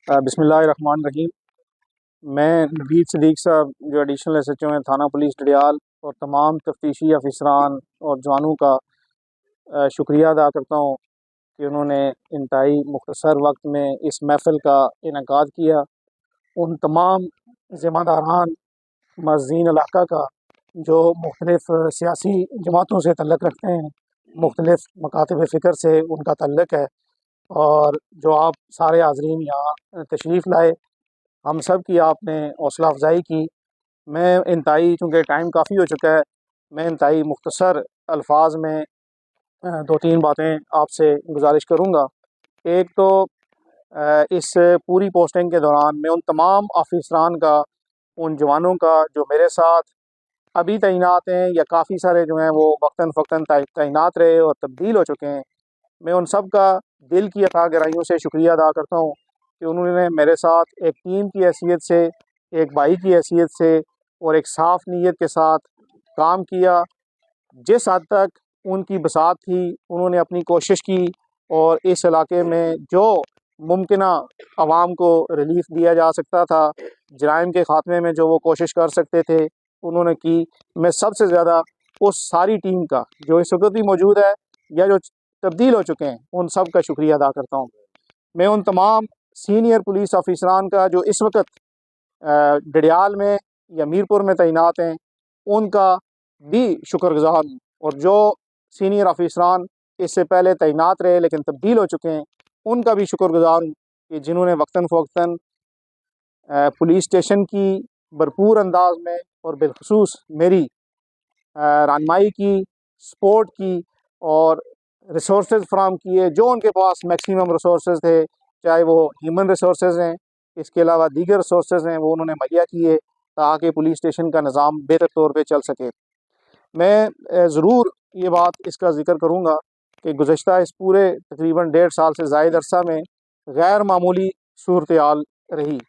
बिस्मिल्लाहिर्रहमानिर्रहीम। मैं नवीद सदीक साहब जो एडिशनल एसएचओ हैं थाना पुलिस डडियाल और तमाम तफ्तीशी अफसरान और जवानों का शुक्रिया अदा करता हूँ कि उन्होंने इंतहाई मुख्तसर वक्त में इस महफ़िल का इनेकाद किया। उन तमाम ज़िम्मेदारान मस्जिद इलाका का जो मुख्तलिफ़ सियासी जमातों से तल्लुक़ रखते हैं, मुख्तलिफ़ मकातब फ़िक्र से उनका तल्लुक़ है, और जो आप सारे हाज़रीन यहाँ तशरीफ़ लाए, हम सब की आपने हौसला अफजाई की। मैं इंतहाई, चूँकि टाइम काफ़ी हो चुका है, मैं इंतहाई मुख्तसर अल्फाज में दो तीन बातें आपसे गुजारिश करूँगा। एक तो इस पूरी पोस्टिंग के दौरान मैं उन तमाम ऑफिसरान का, उन जवानों का जो मेरे साथ अभी तैनात हैं या काफ़ी सारे जो हैं वो वक्तन फ़क्तन तैनात रहे और तब्दील हो चुके हैं, मैं उन सब का दिल की अथाह गहराइयों से शुक्रिया अदा करता हूँ कि उन्होंने मेरे साथ एक टीम की हैसियत से, एक भाई की हैसियत से और एक साफ़ नीयत के साथ काम किया। जिस हद तक उनकी बसात थी, उन्होंने अपनी कोशिश की और इस इलाके में जो मुमकिना आवाम को रिलीफ़ दिया जा सकता था, जराइम के ख़ात्मे में जो वो कोशिश कर सकते थे, उन्होंने की। मैं सबसे ज़्यादा उस सारी टीम का जो इस वक्त भी मौजूद है या जो तब्दील हो चुके हैं, उन सब का शुक्रिया अदा करता हूँ। मैं उन तमाम सीनियर पुलिस ऑफिसरान का जो इस वक्त डडियाल में या मीरपुर में तैनात हैं, उनका भी शुक्रगुज़ार हूँ। और जो सीनियर ऑफिसरान इससे पहले तैनात रहे लेकिन तब्दील हो चुके हैं, उनका भी शुक्रगुज़ार हूँ कि जिन्होंने वक्तन फ़वक्तन पुलिस स्टेशन की भरपूर अंदाज में और बिलखसूस मेरी रहनुमाई की, सपोर्ट की और रिसोर्सेज फ़राहम किए। जो उनके पास मैक्सिमम रिसोर्सेज थे, चाहे वो ह्यूमन रिसोर्सेज हैं, इसके अलावा दीगर रिसोर्सेज हैं, वो उन्होंने मुहैया किए ताकि पुलिस स्टेशन का निज़ाम बेहतर तौर पे चल सके। मैं ज़रूर ये बात इसका ज़िक्र करूँगा कि गुज़श्ता इस पूरे तकरीबन 1.5 साल से ज़ायद अरसा में गैर मामूली सूरत हाल रही।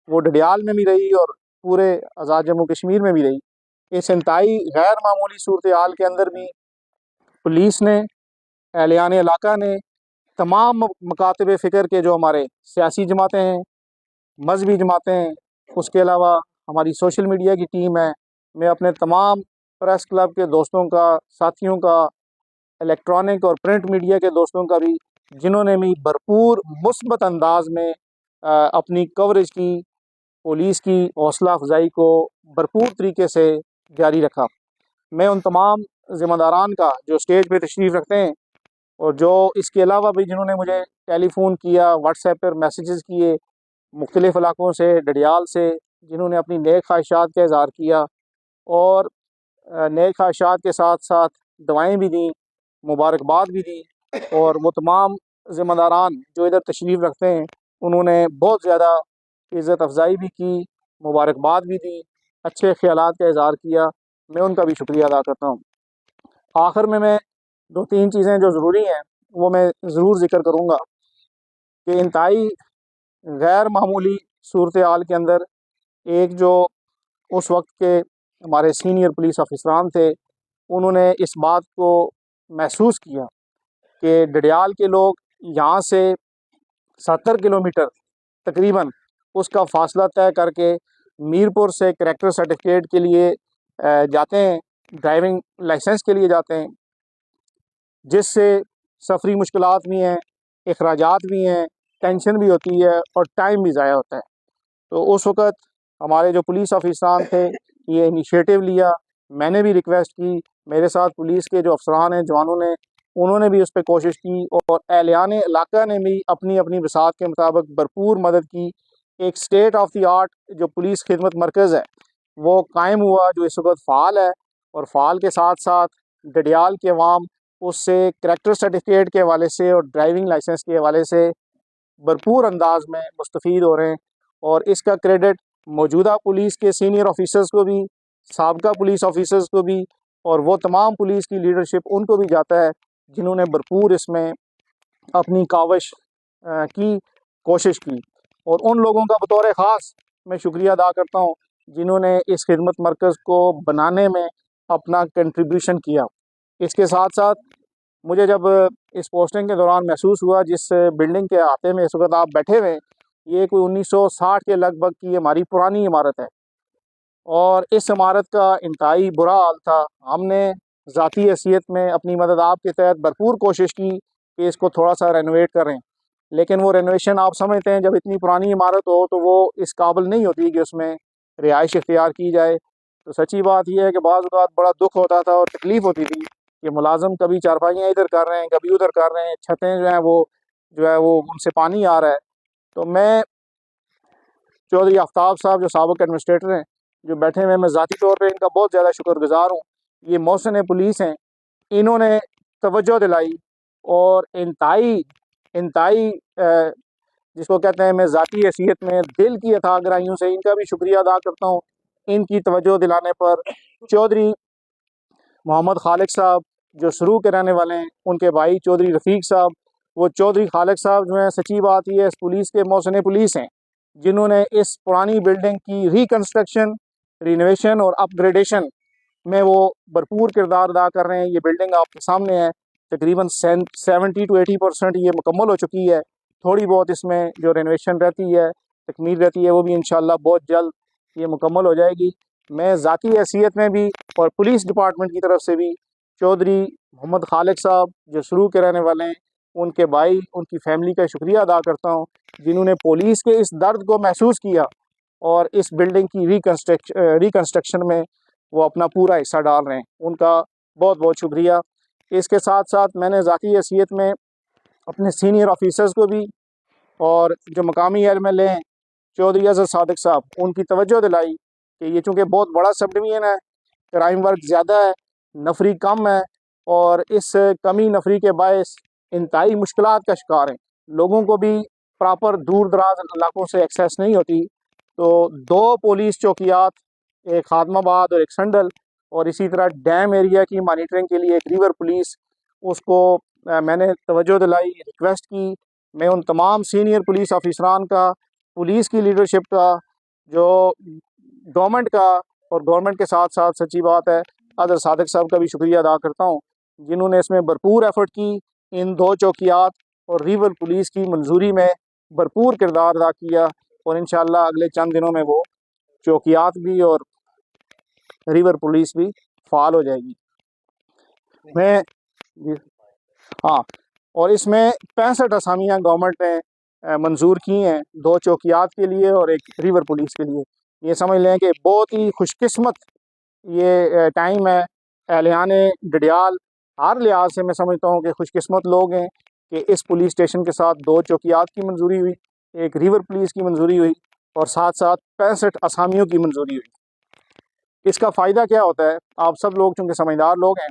वो डडियाल में भी रही और पूरे आज़ाद जम्मू कश्मीर में भी रही। इस इंतहाई गैर मामूली सूरत हाल के अंदर भी पुलिस ने, एहलियान इलाका ने, तमाम मकातब फ़िक्र के जो हमारे सियासी जमातें हैं, मजहबी जमातें हैं, उसके अलावा हमारी सोशल मीडिया की टीम है, मैं अपने तमाम प्रेस क्लब के दोस्तों का, साथियों का, इलेक्ट्रॉनिक और प्रिंट मीडिया के दोस्तों का भी, जिन्होंने भी भरपूर मुस्बत अंदाज में अपनी कवरेज की, पुलिस की हौसला अफजाई को भरपूर तरीके से जारी रखा। मैं उन तमाम ज़िम्मेदारान का जो स्टेज पे तशरीफ़ रखते हैं और जो इसके अलावा भी जिन्होंने मुझे टेलीफ़ोन किया, व्हाट्सएप पर मैसेजेस किए, मुख्तलिफ़ इलाकों से, डडियाल से, जिन्होंने अपनी नेक ख्वाहिशात का इज़हार किया और नेक ख्वाहिशात के साथ साथ दवाएँ भी दी, मुबारकबाद भी दी। और वो तमाम ज़िम्मेदारान जो इधर तशरीफ़ रखते हैं, उन्होंने बहुत ज़्यादा इज़्ज़त अफ़ज़ाई भी की, मुबारकबाद भी दी, अच्छे ख़यालात का इज़हार किया। मैं उनका भी शुक्रिया अदा करता हूँ। आखिर में मैं दो तीन चीज़ें जो ज़रूरी हैं, वो मैं ज़रूर ज़िक्र करूँगा कि इंतहाई गैर मामूली सूरत हाल के अंदर एक जो उस वक्त के हमारे सीनियर पुलिस ऑफिसरान थे, उन्होंने इस बात को महसूस किया कि डडियाल के लोग यहाँ से 70 किलोमीटर तकरीबन उसका फ़ासला तय करके मीरपुर से करैक्टर सर्टिफिकेट के लिए जाते हैं, ड्राइविंग लाइसेंस के लिए जाते हैं, जिससे सफरी मुश्किलात भी हैं, अखराजात भी हैं, टेंशन भी होती है और टाइम भी ज़ाया होता है। तो उस वक़्त हमारे जो पुलिस ऑफिसरान थे, ये इनिशिएटिव लिया। मैंने भी रिक्वेस्ट की, मेरे साथ पुलिस के जो अफसरान हैं, जवानों ने, उन्होंने भी उस पे कोशिश की और एहलियान इलाका ने भी अपनी अपनी बसात के मुताबिक भरपूर मदद की। एक स्टेट ऑफ द आर्ट जो पुलिस खिदमत मरकज़ है, वो कायम हुआ, जो इस वक्त फ़ाल है। और फ़ाल के साथ साथ डडियाल के अवाम उससे करैक्टर सर्टिफिकेट के हवाले से और ड्राइविंग लाइसेंस के हवाले से भरपूर अंदाज में मुस्तफ़ीद हो रहे हैं। और इसका क्रेडिट मौजूदा पुलिस के सीनियर ऑफिसर्स को भी, साबका पुलिस ऑफिसर्स को भी, और वो तमाम पुलिस की लीडरशिप उनको भी जाता है जिन्होंने भरपूर इसमें अपनी काविश की, कोशिश की। और उन लोगों का बतौर ख़ास मैं शुक्रिया अदा करता हूँ जिन्होंने इस खिदमत मरकज़ को बनाने में अपना कंट्रीब्यूशन किया। इसके साथ साथ मुझे जब इस पोस्टिंग के दौरान महसूस हुआ, जिस बिल्डिंग के अहाते में इस वक्त आप बैठे हुए हैं, ये कोई 1960 के लगभग की हमारी पुरानी इमारत है और इस इमारत का इंतहाई बुरा हाल था। हमने ज़ाती हैसियत में अपनी मदद आपके तहत भरपूर कोशिश की कि इसको थोड़ा सा रेनोवेट करें, लेकिन वो रेनोवेशन आप समझते हैं जब इतनी पुरानी इमारत हो तो वो इस काबिल नहीं होती कि उसमें रिहाइश इख्तियार की जाए। तो सच्ची बात यह है कि बाज़ औक़ात बड़ा दुख होता था और तकलीफ़ होती थी कि मुलाज़म कभी चारपाइयाँ इधर कर रहे हैं, कभी उधर कर रहे हैं, छतें जो है वो उनसे पानी आ रहा है। तो मैं चौधरी आफ्ताब साहब जो साबिक़ एडमिनिस्ट्रेटर हैं, जो बैठे हुए हैं, मैं ज़ाती तौर पे इनका बहुत ज़्यादा शुक्रगुज़ार हूँ। ये मोहसिन पुलिस हैं, इन्होंने तवज्जो दिलाई और इंतहाई इंतहाई जिसको कहते हैं, मैं ज़ाती हैसियत में दिल की अथाह गहराइयों से इनका भी शुक्रिया अदा करता हूँ। इनकी तवज्जो दिलाने पर चौधरी मोहम्मद खालिक साहब जो शुरू के रहने वाले हैं, उनके भाई चौधरी रफ़ीक साहब, वो चौधरी खालिक साहब जो हैं, सच्ची बात ये है, इस पुलिस के मोहसिन पुलिस हैं, जिन्होंने इस पुरानी बिल्डिंग की रिकन्स्ट्रक्शन, रिनोवेशन और अपग्रेडेशन में वो भरपूर किरदार अदा कर रहे हैं। ये बिल्डिंग आपके सामने है, तकरीबन 70 to 80% ये मुकम्मल हो चुकी है। थोड़ी बहुत इसमें जो रेनोवेशन रहती है, तकमील रहती है, वो भी इंशाल्लाह बहुत जल्द ये मुकम्मल हो जाएगी। मैं ज़ाती हैसियत में भी और पुलिस डिपार्टमेंट की तरफ से भी चौधरी मोहम्मद खालिक साहब जो शुरू के रहने वाले हैं, उनके भाई, उनकी फैमिली का शुक्रिया अदा करता हूँ, जिन्होंने पुलिस के इस दर्द को महसूस किया और इस बिल्डिंग की रिकन्स्ट्रक्शन में वो अपना पूरा हिस्सा डाल रहे हैं। उनका बहुत बहुत शुक्रिया। इसके साथ साथ मैंने ज़ाती हैसियत में अपने सीनियर ऑफिसर्स को भी और जो मकामी एमएलए हैं चौधरी अज़हर सादिक साहब, उनकी तवज्जो दिलाई कि ये चूँकि बहुत बड़ा सब डिवीज़न है, क्राइम वर्क ज़्यादा है, नफरी कम है और इस कमी नफरी के बायस इंतहाई मुश्किलात का शिकार हैं। लोगों को भी प्रॉपर दूर दराज इलाकों से एक्सेस नहीं होती। तो 2 पुलिस चौकियात, एक खादमाबाद और एक संडल, और इसी तरह डैम एरिया की मॉनिटरिंग के लिए एक रिवर पुलिस, उसको मैंने तवज्जो दिलाई, रिक्वेस्ट की। मैं उन तमाम सीनियर पुलिस ऑफिसरान का, पुलिस की लीडरशिप का, जो गवर्नमेंट का और गवर्नमेंट के साथ साथ सच्ची बात है अदर सादिक साहब का भी शुक्रिया अदा करता हूँ, जिन्होंने इसमें भरपूर एफर्ट की। इन 2 चौकियात और रिवर पुलिस की मंजूरी में भरपूर किरदार अदा किया और इंशाल्लाह अगले चंद दिनों में वो चौकियात भी और रिवर पुलिस भी फ़ाल हो जाएगी। मैं हाँ, और इसमें 65 असामियाँ गवर्नमेंट ने मंजूर की हैं, 2 चौकियात के लिए और एक रिवर पुलिस के लिए। ये समझ लें कि बहुत ही खुशकिस्मत ये टाइम है। एहलियान डडियाल हर लिहाज से मैं समझता हूँ कि खुशकिस्मत लोग हैं कि इस पुलिस स्टेशन के साथ 2 चौकियात की मंजूरी हुई, एक रिवर पुलिस की मंजूरी हुई और साथ साथ 65 असामियों की मंजूरी हुई। इसका फ़ायदा क्या होता है, आप सब लोग चूँकि समझदार लोग हैं,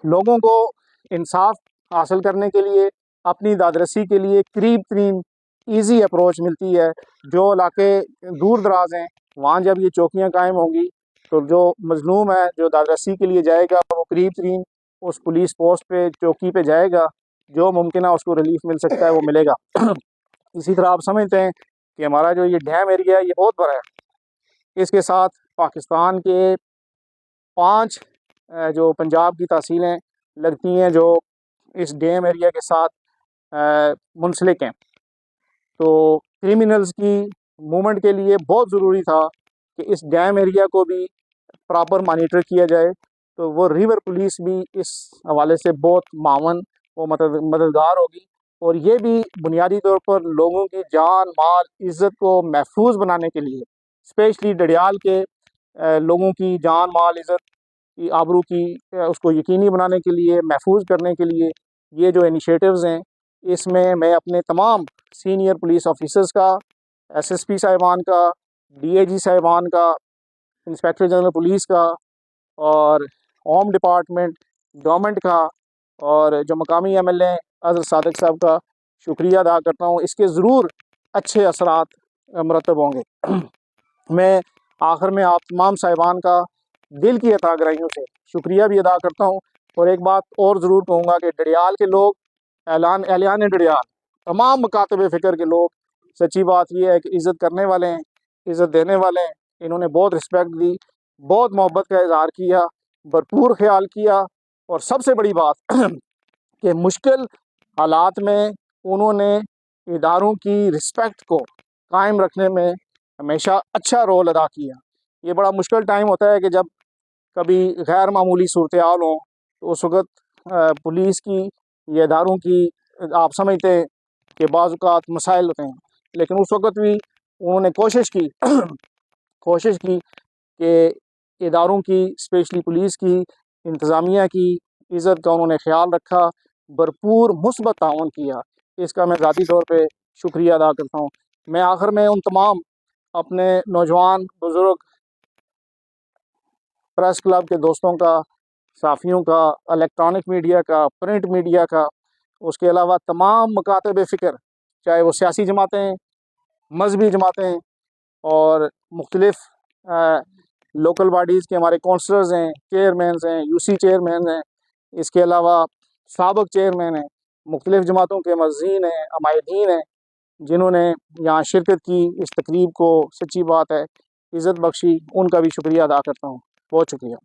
लोगों को इंसाफ हासिल करने के लिए, अपनी दादरसी के लिए करीब तरीन ईज़ी अप्रोच मिलती है। जो इलाके दूर दराज हैं, वहाँ जब ये चौकियाँ कायम होंगी तो जो मज़लूम है, जो दादरसी के लिए जाएगा, वो करीब तरीन उस पुलिस पोस्ट पे, चौकी पे जाएगा, जो मुमकिन है उसको रिलीफ मिल सकता है वो मिलेगा। इसी तरह आप समझते हैं कि हमारा जो ये डैम एरिया है, ये बहुत बड़ा है। इसके साथ पाकिस्तान के 5 जो पंजाब की तहसीलें लगती हैं, जो इस डैम एरिया के साथ मुंसलिक हैं। तो क्रिमिनल्स की मूवमेंट के लिए बहुत ज़रूरी था कि इस डैम एरिया को भी प्रॉपर मॉनिटर किया जाए। तो वो रिवर पुलिस भी इस हवाले से बहुत मावन व मददगार होगी और ये भी बुनियादी तौर पर लोगों की जान, माल, इज़्ज़त को महफूज बनाने के लिए, स्पेशली डडियाल के लोगों की जान, माल, इज़्ज़त की, आबरू की, उसको यकीनी बनाने के लिए, महफूज करने के लिए ये जो इनिशिएटिव्स हैं, इसमें मैं अपने तमाम सीनियर पुलिस ऑफिसर्स का, एसएसपी साहिबान का, डीआईजी साहिबान का, इंस्पेक्टर जनरल पुलिस का और होम डिपार्टमेंट, गवर्नमेंट का और जो मकामी एमएलए अज़हर सादिक साहब का शुक्रिया अदा करता हूँ। इसके ज़रूर अच्छे असरात मरतब होंगे। मैं आखिर में आप तमाम साहिबान का दिल की अता गहराइयों से शुक्रिया भी अदा करता हूँ और एक बात और ज़रूर कहूँगा कि डडियाल के लोग, एहलियान डडियाल, तमाम मकातब फ़िक्र के लोग, सच्ची बात यह है कि इज़्ज़त करने वाले हैं, इज़्ज़त देने वाले हैं। इन्होंने बहुत रिस्पेक्ट दी, बहुत मोहब्बत का इज़हार किया, भरपूर ख्याल किया और सबसे बड़ी बात कि मुश्किल हालात में उन्होंने इदारों की रिस्पेक्ट को कायम रखने में हमेशा अच्छा रोल अदा किया। ये बड़ा मुश्किल टाइम होता है कि जब कभी गैर मामूली सूरत हाल हो, तो उस वक़्त पुलिस की, ये इदारों की, आप समझते हैं कि बाज़ औक़ात मसाइल होते हैं, लेकिन उस वक़्त भी उन्होंने कोशिश की कोशिश की कि इदारों की, स्पेशली पुलिस की, इंतज़ामिया की इज़्ज़त का उन्होंने ख़्याल रखा, भरपूर मुस्बत ताउन किया। इसका मैं ज़ाती तौर पे शुक्रिया अदा करता हूँ। मैं आखिर में उन तमाम अपने नौजवान बुज़ुर्ग प्रेस क्लब के दोस्तों का, साफ़ियों का, इलेक्ट्रॉनिक मीडिया का, प्रिंट मीडिया का, उसके अलावा तमाम मकातब फ़िक्र, चाहे वो सियासी जमातें, मजहबी जमातें और मुख्तलिफ़ लोकल बॉडीज़ के हमारे काउंसलर्स हैं, चेयरमैन्स हैं, यूसी चेयरमैन हैं, इसके अलावा साबिक़ चेयरमैन हैं, मुख्तलिफ़ जमातों के मज़ीन हैं, अमायदीन हैं, जिन्होंने यहाँ शिरकत की, इस तकरीब को, सच्ची बात है, इज़्ज़त बख्शी, उनका भी शुक्रिया अदा करता हूँ। बहुत शुक्रिया।